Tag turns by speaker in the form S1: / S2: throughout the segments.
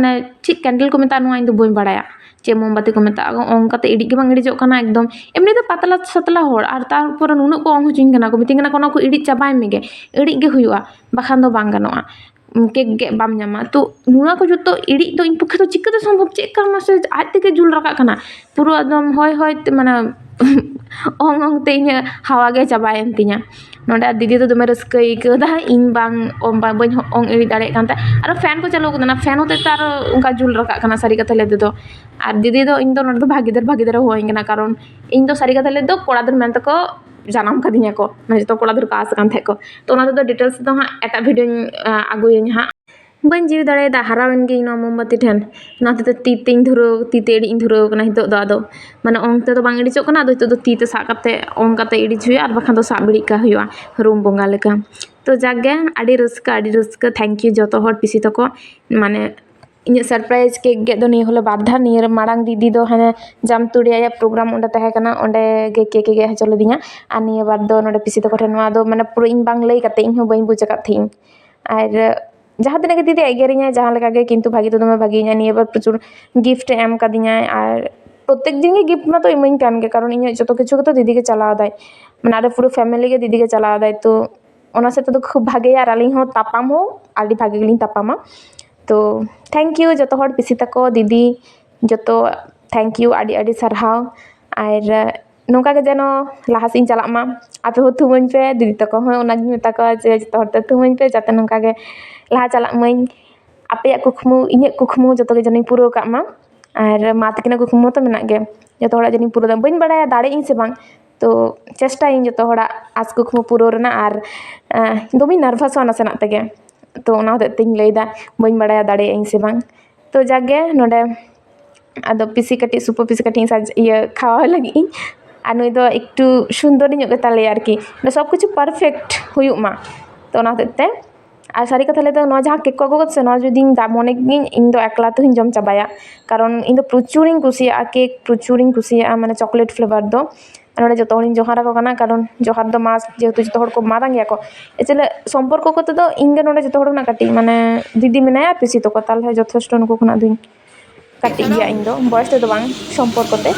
S1: ᱢᱟᱱᱮ ᱪᱮᱫ ᱠᱮᱱᱰᱮᱞ ᱠᱚ ᱢᱮᱛᱟᱜᱼᱟ ᱱᱚᱣᱟ ᱤᱧ ᱫᱚ ᱵᱟᱹᱧ ᱵᱟᱲᱟᱭᱟ ᱪᱮᱫ ᱢᱳᱢᱵᱟᱛᱤ ᱠᱚ ᱢᱮᱛᱟᱜᱼᱟ ᱚᱝ ᱠᱟᱛᱮ ᱤᱲᱤᱡ ᱜᱮ ᱵᱟᱝ ᱤᱲᱤᱡᱚᱜ ᱠᱟᱱᱟ ᱮᱠᱫᱚम ᱮᱢᱱᱤ ᱫᱚ ᱯᱟᱛᱞᱟ ᱥᱟᱛᱞᱟ ᱦᱚᱲ ᱟᱨ ᱛᱟᱨᱯᱚᱨᱮ ᱱᱩᱱᱟᱹᱜ ᱠᱚ ᱚᱝ ᱦᱚᱪᱚᱧ ᱠᱟᱱᱟ ᱠᱚ ᱢᱤᱛᱟᱹᱧ ᱠᱟᱱᱟ ᱠᱚ ᱚᱱᱟ ᱠᱚ ᱤᱲᱤᱡ ᱪᱟᱵᱟᱭ ᱢᱮᱜᱮ ᱤᱲᱤᱡ ᱜᱮ ᱦᱩᱭᱩᱜᱼᱟ ᱵᱟᱠᱷᱟᱱ ᱫᱚ ᱵᱟᱝ ᱜᱟᱱᱚᱜᱼᱟ ᱠᱮᱠ ᱜᱮ ᱵᱟᱢ ᱧᱟᱢᱟ ᱛᱚ ᱱᱚᱣᱟ ᱠᱚ ᱡᱚᱛᱚ ᱤᱲᱤᱡ ᱫᱚ ᱤᱧ ᱯᱚᱠᱠᱷᱮ ᱫᱚ ᱪᱤᱠᱟᱹᱛᱮ ᱥᱚᱢᱵᱷᱚᱵ ᱪᱮᱫ ᱠᱟ ᱢᱟᱥᱮ ᱟᱡ ᱛᱮᱜᱮ ᱡᱩᱞ ᱨᱟᱠᱟᱵ ᱠᱟᱱᱟ ᱯᱩᱨᱟᱹ ᱮᱠᱫᱚᱢ ᱦᱚᱭ ᱦᱚᱭ ᱛᱮ ᱢᱟᱱᱮ ᱚᱝ ᱚᱝ ᱛᱮ ᱤᱧᱟᱹᱜ ᱦᱟᱣᱟ ᱜᱮ ᱪᱟᱵᱟᱭᱮᱱ ᱛᱤᱧᱟ ᱱᱚᱰᱮ ᱫᱤᱫᱤ ᱫᱚ ᱫᱚᱢᱮ ᱨᱟᱹᱥᱠᱟᱹᱭ ᱟᱹᱭᱠᱟᱹᱣᱫᱟ ᱤᱧ ᱵᱟᱹᱧ ᱚᱝ ᱤᱲᱤᱡ ᱫᱟᱲᱮᱭᱟᱜ ᱠᱟᱱ ᱛᱟᱦᱮᱸᱫ ᱟᱨᱚ ᱯᱷᱮᱱ ᱠᱚ ᱪᱟᱹᱞᱩ ᱠᱟᱫᱟ ᱯᱷᱮᱱ ᱦᱚᱛᱮᱡ ᱛᱮ ᱟᱨᱚ ᱚᱱᱠᱟ ᱡᱩᱞ ᱨᱟᱠᱟᱵ ᱠᱟᱱᱟ ᱥᱟᱹᱨᱤ ᱠᱟᱛᱷᱟ ᱞᱟᱹᱭ ᱛᱮᱫᱚ ᱟᱨ ᱫᱤᱫᱤ ᱫᱚ ᱤᱧ ᱫᱚ ᱱᱚᱰᱮ ᱫᱚ ᱵᱷᱟᱜᱤᱫᱟᱨ ᱦᱚᱦᱚᱣᱟᱹᱧ ᱠᱟᱱᱟ ᱠᱟᱨᱚᱱ ᱤᱧ ᱫᱚ ᱥᱟᱹᱨᱤ ᱠᱟᱛᱷᱟ ᱞᱟᱹᱭ ᱫᱚ ᱠᱚᱲᱟ ᱜᱤᱫᱽᱨᱟᱹ ᱢᱮᱱ ᱛᱮᱠᱚ ᱡᱟᱱᱟᱢ ᱠᱟᱫᱤᱧᱟ ᱠᱚ ᱢᱟᱱᱮ ᱡᱚᱛᱚ ᱠᱚᱲᱟ ᱜᱤᱫᱽᱨᱟᱹ ᱠᱚ ᱟᱸᱥ ᱠᱟᱱ ᱛᱟᱦᱮᱸᱫ ᱠᱚ ᱛᱚ ᱚᱱᱟ ᱛᱮᱫᱚ ᱰᱤᱴᱮᱞᱥ ᱫᱚ ᱦᱟᱸᱜ ᱮᱴᱟᱜ ᱵᱷᱤᱰᱤᱭᱳᱧ ᱟᱹᱜᱩᱭᱟᱹᱧ ᱦᱟᱸᱜ ᱵᱟᱹᱧ ᱡᱤᱣᱤ ᱫᱟᱲᱮᱭᱟᱫᱟ ᱦᱟᱨᱟᱣᱮᱱ ᱜᱤᱧ ᱱᱚᱣᱟ ᱢᱳᱢᱵᱟᱛᱤ ᱴᱷᱮᱱ ᱚᱱᱟ ᱦᱚᱛᱮᱡ ᱛᱮ ᱛᱤ ᱛᱮ ᱤᱲᱤᱡ ᱤᱧ ᱫᱷᱩᱨᱟᱹᱣ ᱠᱟᱱᱟ ᱱᱤᱛᱚᱜ ᱫᱚ ᱟᱫᱚ ᱢᱟᱱᱮ ᱚᱝ ᱛᱮᱫᱚ ᱵᱟᱝ ᱤᱲᱤᱡᱚᱜ ᱠᱟᱱᱟ ᱟᱫᱚ ᱱᱤᱛᱚᱜ ᱫᱚ ᱛᱤ ᱛᱮ ᱥᱟᱵ ᱠᱟᱛᱮ ᱚᱝ ᱠᱟᱛᱮ ᱤᱲᱤᱡ ᱦᱩᱭᱩᱜᱼᱟ ᱟᱨ ᱵᱟᱠᱷᱟᱱ ᱫᱚ ᱥᱟᱵ ᱤᱲᱤᱡ ᱠᱟᱜ ᱦᱩᱭᱩᱜᱼᱟ ᱨᱩᱢ ᱵᱚᱸᱜᱟ ᱞᱮᱠᱟ ᱛᱚ ᱡᱟᱠᱜᱮ ᱟᱹᱰᱤ ᱨᱟᱹᱥᱠᱟᱹ ᱛᱷᱮᱝᱠ ᱤᱭᱩ ᱡᱚᱛᱚ ᱦᱚᱲ ᱯᱤᱥᱤ ᱛᱟᱠᱚ ᱢᱟᱱᱮ ᱤᱧᱟᱹᱜ ᱥᱟᱨᱯᱨᱟᱭᱤᱡᱽ ᱠᱮᱠ ᱜᱮᱫ ᱫᱚ ᱱᱤᱭᱟᱹ ᱦᱚᱞᱮ ᱵᱟᱨ ᱫᱷᱟᱣ ᱱᱤᱭᱟᱹ ᱢᱟᱲᱟᱝ ᱫᱤᱫᱤ ᱫᱚ ᱦᱟᱱᱮ ᱡᱟᱢᱛᱩᱲᱤ ᱟᱭᱟᱜ ᱯᱨᱳᱜᱨᱟᱢ ᱚᱸᱰᱮ ᱛᱟᱦᱮᱸ ᱠᱟᱱᱟ ᱚᱸᱰᱮ ᱜᱮ ᱠᱮᱠ ᱮ ᱜᱮᱫ ᱦᱚᱪᱚ ᱞᱤᱫᱤᱧᱟ ᱟᱨ ᱱᱤᱭᱟᱹ ᱵᱟᱨ ᱫᱚ ᱱᱚᱰᱮ ᱯᱤᱥᱤ ᱛᱟᱠᱚ ᱴᱷᱮᱱ ᱱᱚᱣᱟ ᱫᱚ ᱢᱟᱱᱮ ᱯᱩᱨᱟᱹ ᱤᱧ ᱵᱟᱝ ᱞᱟᱹᱭ ᱠᱟᱛᱮ ᱤᱧ ᱦᱚᱸ ᱵᱟᱹᱧ ᱵᱩᱡᱽ ᱟᱠᱟᱫ ᱛᱟᱦᱮᱸᱧ ᱟᱨ ᱡᱟᱦᱟᱸ ᱛᱤᱱᱟᱹᱜ ᱜᱮ ᱫᱤᱫᱤ ᱮᱜᱮᱨᱤᱧᱟᱭ ᱡᱟᱦᱟᱸ ᱞᱮᱠᱟ ᱜᱮ ᱠᱤᱱᱛᱩ ᱵᱷᱟᱜᱤ ᱫᱚ ᱫᱚᱢᱮ ᱵᱷᱟᱜᱤᱧᱟᱭ ᱱᱤᱭᱟᱹ ᱵᱟᱨ ᱯᱨᱚᱪᱩᱨ ᱜᱤᱯᱷᱴ ᱮᱢ ᱠᱟᱫᱤᱧᱟᱭ ᱟᱨ ᱯᱨᱚᱛᱛᱮᱠ ᱫᱤᱱ ᱜᱮ ᱜᱤᱯᱷᱴ ᱢᱟᱛᱚ ᱤᱢᱟᱹᱧ ᱠᱟᱱ ᱜᱮ ᱠᱟᱨᱚᱱ ᱤᱧᱟᱹᱜ ᱡᱚᱛᱚ ᱠᱤᱪᱷᱩ ᱜᱮᱛᱚ ᱫᱤᱫᱤ ᱜᱮ ᱪᱟᱞᱟᱣ ᱫᱟᱭ ᱢᱟᱱᱮ ᱟᱞᱮ ᱯᱩᱨᱟᱹ ᱯᱷᱮᱢᱮᱞᱤ ᱜᱮ ᱫᱤᱫᱤ ᱜᱮ ᱪᱟᱞᱟᱣ ᱫᱟᱭ ᱛᱚ ᱚᱱᱟ ᱥᱮᱫ ᱛᱮᱫᱚ ᱠᱷᱩᱵ ᱵᱷᱟᱜᱮᱭᱟ ᱟᱨ ᱟᱹᱞᱤᱧ ᱦᱚᱸ ᱛᱟᱯᱟᱢ ᱦᱚᱸ ᱟᱹᱰᱤ ᱵᱷᱟᱜᱮ ᱜᱮᱞᱤᱧ ᱛᱟᱯᱟᱢᱟ ᱛᱚ ᱛᱷᱮᱝᱠ ᱤᱭᱩ ᱡᱚᱛᱚ ᱦᱚᱲ ᱯᱤᱥᱤ ᱛᱟᱠᱚ ᱫᱤᱫᱤ ᱡᱚᱛᱚ ᱛᱷᱮᱝᱠ ᱤᱭᱩ ᱟᱹᱰᱤ ᱥᱟᱨᱦᱟᱣ ᱟᱨ ᱱᱚᱝᱠᱟ ᱜᱮ ᱡᱮᱱᱚ ᱞᱟᱦᱟ ᱥᱮᱫ ᱤᱧ ᱪᱟᱞᱟᱜ ᱢᱟ ᱟᱯᱮ ᱦᱚᱸ ᱛᱷᱩᱢᱟᱹᱧ ᱯᱮ ᱫᱤᱫᱤ ᱛᱟᱠᱚ ᱦᱚᱸ ᱚᱱᱟᱜᱤᱧ ᱢᱮᱛᱟ ᱠᱚᱣᱟ ᱡᱮ ᱡᱚᱛᱚ ᱦᱚᱲ ᱛᱮ ᱛᱷᱩᱢᱟᱹᱧ ᱯᱮ ᱡᱟᱛᱮ ᱱᱚᱝᱠᱟ ᱜᱮ ᱞᱟᱦᱟ ᱪᱟᱞᱟᱜ ᱢᱟᱹᱧ ᱟᱯᱮᱭᱟᱜ ᱠᱩᱠᱢᱩ ᱤᱧᱟᱹᱜ ᱠᱩᱠᱢᱩ ᱡᱚᱛᱚ ᱜᱮ ᱡᱮᱱᱚᱧ ᱯᱩᱨᱟᱹᱣ ᱠᱟᱜ ᱢᱟ ᱟᱨ ᱢᱟ ᱛᱟᱹᱠᱤᱱᱟᱜ ᱠᱩᱠᱢᱩ ᱛᱚ ᱢᱮᱱᱟᱜ ᱜᱮ ᱡᱚᱛᱚ ᱦᱚᱲᱟᱜ ᱡᱮᱱᱚᱧ ᱯᱩᱨᱟᱹᱣ ᱫᱟ ᱵᱟᱹᱧ ᱵᱟᱲᱟᱭᱟ ᱫᱟᱲᱮᱜ ᱟᱹᱧ ᱥᱮ ᱵᱟᱝ ᱛᱚ ᱪᱮᱥᱴᱟᱭᱟᱹᱧ ᱡᱚᱛᱚ ᱦᱚᱲᱟᱜ ᱟᱸᱥ ᱠᱩᱠᱢᱩ ᱯᱩᱨᱟᱹᱣ ᱨᱮᱱᱟᱜ ᱟᱨ ᱫᱚᱢᱮᱧ ᱱᱟᱨᱵᱷᱟᱥᱚᱜᱼᱟ ᱱᱟᱥᱮᱱᱟᱜ ᱛᱮᱜᱮ ᱛᱚ ᱚᱱᱟ ᱦᱚᱛᱮᱡ ᱛᱤᱧ ᱞᱟᱹᱭᱫᱟ ᱵᱟᱹᱧ ᱵᱟᱲᱟᱭᱟ ᱫᱟᱲᱮᱭᱟᱜ ᱟᱹᱧ ᱥᱮ ᱵᱟᱝ ᱛᱚ ᱡᱟᱠᱜᱮ ᱱᱚᱰᱮ ᱟᱫᱚ ᱯᱤᱥᱤ ᱠᱟᱹᱴᱤᱡ ᱥᱩᱯᱟᱹ ᱯᱤᱥᱤ ᱠᱟᱹᱴᱤᱡ ᱠᱷᱟᱣᱟᱣ ᱞᱟᱹᱜᱤᱫ ᱤᱧ ᱟᱨ ᱱᱩᱭ ᱫᱚ ᱮᱠᱴᱩ ᱥᱩᱱᱫᱚᱨ ᱧᱚᱜ ᱜᱮᱛᱟᱞᱮᱭᱟ ᱟᱨᱠᱤ ᱥᱚᱵ ᱠᱤᱪᱷᱩ ᱯᱟᱨᱯᱷᱮᱠᱴ ᱦᱩᱭᱩᱜ ᱢᱟ ᱛᱚ ᱚᱱᱟ ᱦᱚᱛᱮᱡ ᱛᱮ ᱟᱨ ᱥᱟᱹᱨᱤ ᱠᱟᱛᱷᱟ ᱞᱟᱹᱭ ᱫᱚ ᱱᱚᱣᱟ ᱡᱟᱦᱟᱸ ᱠᱮᱠ ᱠᱚ ᱟᱹᱜᱩ ᱠᱟᱫᱟ ᱥᱮ ᱱᱚᱣᱟ ᱡᱩᱫᱤᱧ ᱢᱚᱱᱮ ᱜᱤᱭᱟᱹᱧ ᱤᱧ ᱫᱚ ᱮᱠᱞᱟ ᱛᱮᱦᱚᱧ ᱡᱚᱢ ᱪᱟᱵᱟᱭᱟ ᱠᱟᱨᱚᱱ ᱤᱧ ᱫᱚ ᱯᱨᱚᱪᱩᱨᱤᱧ ᱠᱩᱥᱤᱭᱟᱜᱼᱟ ᱠᱮᱠ ᱯᱨᱚᱪᱩᱨᱤᱧ ᱠᱩᱥᱤᱭᱟᱜᱼᱟ ᱢᱟᱱᱮ ᱪᱚᱠᱞᱮᱴ ᱯᱷᱞᱮᱵᱟᱨ ᱫᱚ ᱱᱚᱰᱮ ᱡᱚᱛᱚ ᱦᱚᱲᱤᱧ ᱡᱚᱦᱟᱨ ᱟᱠᱚ ᱠᱟᱱᱟ ᱠᱟᱨᱚᱱ ᱡᱚᱦᱟᱨ ᱫᱚ ᱢᱟᱥᱴ ᱡᱮᱦᱮᱛᱩ ᱡᱚᱛᱚ ᱦᱚᱲ ᱠᱚ ᱢᱟᱨᱟᱝ ᱜᱮᱭᱟ ᱠᱚ ᱮᱪᱚᱞᱮ ᱥᱚᱢᱯᱚᱨᱠᱚ ᱠᱚᱛᱮ ᱫᱚ ᱤᱧ ᱜᱮ ᱱᱚᱰᱮ ᱡᱚᱛᱚ ᱦᱚᱲ ᱠᱷᱚᱱᱟᱜ ᱠᱟᱹᱴᱤᱡ ᱢᱟᱱᱮ ᱫᱤᱫᱤ ᱢᱮᱱᱟᱭᱟ ᱯᱤᱥᱤ ᱛᱟᱠᱚ ᱛᱟᱦᱞᱮ ᱡᱚᱛᱷᱮᱥᱴᱚ ᱱᱩᱠᱩ ᱠᱷᱚᱱᱟᱜ ᱫᱚᱧ ᱠᱟᱹᱴᱤᱡ ᱜᱮᱭᱟ ᱤᱧ ᱫᱚ ᱵᱚᱭᱮᱥ ᱛᱮᱫᱚ ᱵᱟᱝ ᱥᱚᱢᱯᱚᱨᱠᱚ ᱛᱮ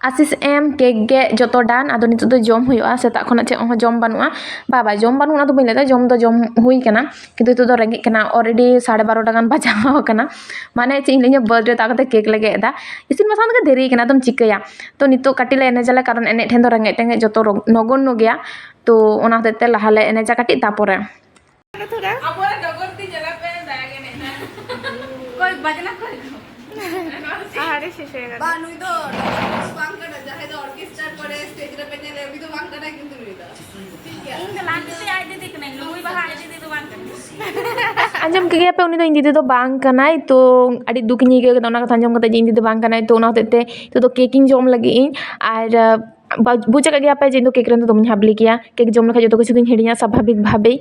S1: ᱟᱥᱤᱥ ᱮᱢ ᱠᱮᱠ ᱜᱮᱫ ᱡᱚᱛᱚ ᱰᱟᱱ ᱟᱫᱚ ᱱᱤᱛᱚᱜ ᱫᱚ ᱡᱚᱢ ᱦᱩᱭᱩᱜᱼᱟ ᱥᱮᱛᱟᱜ ᱠᱷᱚᱱᱟᱜ ᱪᱮᱫ ᱦᱚᱸ ᱡᱚᱢ ᱵᱟᱹᱱᱩᱜᱼᱟ ᱵᱟ ᱡᱚᱢ ᱵᱟᱹᱱᱩᱜᱼᱟ ᱚᱱᱟ ᱫᱚ ᱵᱟᱹᱧ ᱞᱟᱹᱭᱫᱟ ᱡᱚᱢ ᱫᱚ ᱡᱚᱢ ᱦᱩᱭ ᱠᱟᱱᱟ ᱠᱤᱱᱛᱩ ᱱᱤᱛᱚᱜ ᱫᱚ ᱨᱮᱸᱜᱮᱡ ᱠᱟᱱᱟ ᱚᱞᱨᱮᱰᱤ 12:30 ᱜᱟᱱ ᱵᱟᱡᱟᱣ ᱠᱟᱱᱟ ᱢᱟᱱᱮ ᱪᱮᱫ ᱤᱧ ᱞᱟᱹᱭᱟ ᱵᱟᱨᱛᱷᱰᱮ ᱛᱟᱵ ᱠᱟᱛᱮ ᱠᱮᱠ ᱞᱮ ᱜᱮᱫ ᱮᱫᱟ ᱤᱥᱤᱱ ᱵᱟᱥᱟᱝ ᱛᱮᱜᱮ ᱫᱮᱨᱤ ᱠᱟᱱᱟ ᱟᱫᱚᱢ ᱪᱤᱠᱟᱹᱭᱟ ᱛᱚ ᱱᱤᱛᱚᱜ ᱠᱟᱹᱴᱤᱡ ᱞᱮ ᱮᱱᱮᱡᱟᱞᱮ ᱠᱟᱨᱚᱱ ᱮᱱᱮᱡ ᱴᱷᱮᱱ ᱫᱚ ᱨᱮᱸᱜᱮᱡ ᱴᱮᱸᱜᱮᱡ ᱡᱚᱛᱚ ᱱᱚᱜᱚᱱᱱᱚ ᱜᱮᱭᱟ ᱛᱚ ᱚᱱᱟ ᱦᱚᱛᱮᱡ te ᱞᱟᱦᱟ ᱞᱮ ᱮᱱᱮᱡᱟ ᱠᱟᱹᱴᱤᱡ ᱛᱟᱯᱚᱨᱮ
S2: আহারে শেষ হয়ে গেল বানুই তো বাংকাটা যাহে তো অর্কেস্ট্রা করে স্টেজ রে পেনে লে উনি তো বাংকাটা কিন্তু রইলা ঠিক আছে ইন লান্ডতে আই দিদি কনে লুই বাহা আই দিদি তো বাংকাটা
S1: ᱟᱸᱡᱚᱢ ᱠᱮᱜᱮᱭᱟ ᱯᱮ ᱩᱱᱤ ᱫᱚ ᱤᱧ ᱫᱤᱫᱤ ᱫᱚ ᱵᱟᱝ ᱠᱟᱱᱟᱭ ᱛᱚ ᱟᱹᱰᱤ ᱫᱩᱠ ᱤᱧ ᱟᱹᱭᱠᱟᱹᱣ ᱠᱮᱫᱟ ᱚᱱᱟ ᱠᱟᱛᱷᱟ ᱟᱸᱡᱚᱢ ᱠᱟᱛᱮ ᱡᱮ ᱤᱧ ᱫᱤᱫᱤ ᱫᱚ ᱵᱟᱝ ᱠᱟᱱᱟᱭ ᱛᱚ ᱚᱱᱟ ᱦᱚᱛᱮᱡ ᱛᱮ ᱱᱤᱛᱚᱜ ᱫᱚ ᱠᱮᱠ ᱤᱧ ᱡᱚᱢ ᱞᱟᱹᱜᱤᱫ ᱤᱧ ᱟᱨ ᱵᱩᱡᱽ ᱟᱠᱟᱫ ᱜᱮᱭᱟ ᱯᱮ ᱡᱮ ᱤᱧ ᱫᱚ ᱠᱮᱠ ᱨᱮᱱ ᱫᱚ ᱫᱚᱢᱮᱧ ᱦᱟᱵᱞᱤ ᱜᱮᱭᱟ ᱠᱮᱠ ᱡᱚᱢ ᱞᱮᱠᱷᱟᱡ ᱡᱚᱛᱚ ᱠᱤᱪᱷᱩ ᱜᱤᱧ ᱦᱤᱲᱤᱧᱟ ᱥᱟᱵᱷᱟᱵᱤᱠ ᱵᱷᱟᱵᱮ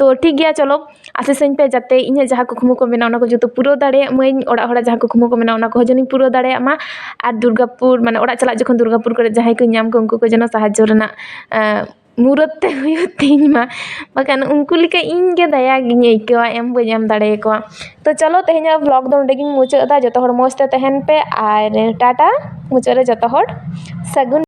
S1: ᱛᱚ ᱴᱷᱤक ᱜᱮᱭᱟ ᱪᱚᱞᱚ ᱟᱥᱤᱥᱟᱹᱧ ᱯᱮ ᱡᱟᱛᱮ ᱤᱧᱟᱹᱜ ᱡᱟᱦᱟᱸ ᱠᱩᱠᱢᱩ ᱠᱚ ᱢᱮᱱᱟᱜᱼᱟ ᱚᱱᱟ ᱠᱚ ᱡᱚᱛᱚ ᱯᱩᱨᱟᱹᱣ ᱫᱟᱲᱮᱭᱟᱜ ᱢᱟᱹᱧ ᱚᱲᱟᱜ ᱦᱚᱲᱟᱜ ᱡᱟᱦᱟᱸ ᱠᱩᱠᱢᱩ ᱠᱚ ᱢᱮᱱᱟᱜᱼᱟ ᱚᱱᱟ ᱠᱚᱦᱚᱸ ᱡᱮᱱᱚᱧ ᱯᱩᱨᱟᱹᱣ ᱫᱟᱲᱮᱭᱟᱜ ᱢᱟ ᱟᱨ ᱫᱩᱨᱜᱟᱯᱩᱨ ᱢᱟᱱᱮ ᱚᱲᱟᱜ ᱪᱟᱞᱟᱜ ᱡᱚᱠᱷᱚᱱ ᱫᱩᱨᱜᱟᱯᱩᱨ ᱠᱚᱨᱮ ᱡᱟᱦᱟᱸᱭ ᱠᱚ ᱧᱟᱢ ᱠᱚ ᱩᱱᱠᱩ ᱠᱚ ᱡᱮᱱᱚ ᱥᱟᱦᱟᱡᱽᱡᱚ ᱨᱮᱱᱟᱜ ᱢᱩᱨᱟᱹᱫ ᱛᱮ ᱦᱩᱭᱩᱜ ᱛᱤᱧ ᱢᱟ ᱵᱟᱠᱷᱟᱱ ᱩᱱᱠᱩ ᱞᱮᱠᱟ ᱤᱧ ᱜᱮ ᱫᱟᱭᱟ ᱜᱤᱧ ᱟᱹᱭᱠᱟᱹᱣᱟ ᱮᱢ ᱵᱟᱹᱧ ᱮᱢ ᱫᱟᱲᱮᱭᱟᱠᱚᱣᱟ ᱛᱚ ᱪᱚᱞᱚ ᱛᱮᱦᱮᱧᱟᱜ ᱵᱞᱚᱜ ᱫᱚ ᱱᱚᱸᱰᱮ ᱜᱤᱧ ᱢᱩᱪᱟᱹᱫ ᱮᱫᱟ ᱡᱚᱛᱚ ᱦᱚᱲ ᱢᱚᱡᱽ ᱛᱮ ᱛᱟᱦᱮᱱ ᱯᱮ ᱟᱨ ᱴᱟᱴᱟ ᱢᱩᱪᱟᱹᱫ ᱨᱮ ᱡᱚᱛᱚ ᱦᱚᱲ ᱥᱟᱹᱜᱩᱱ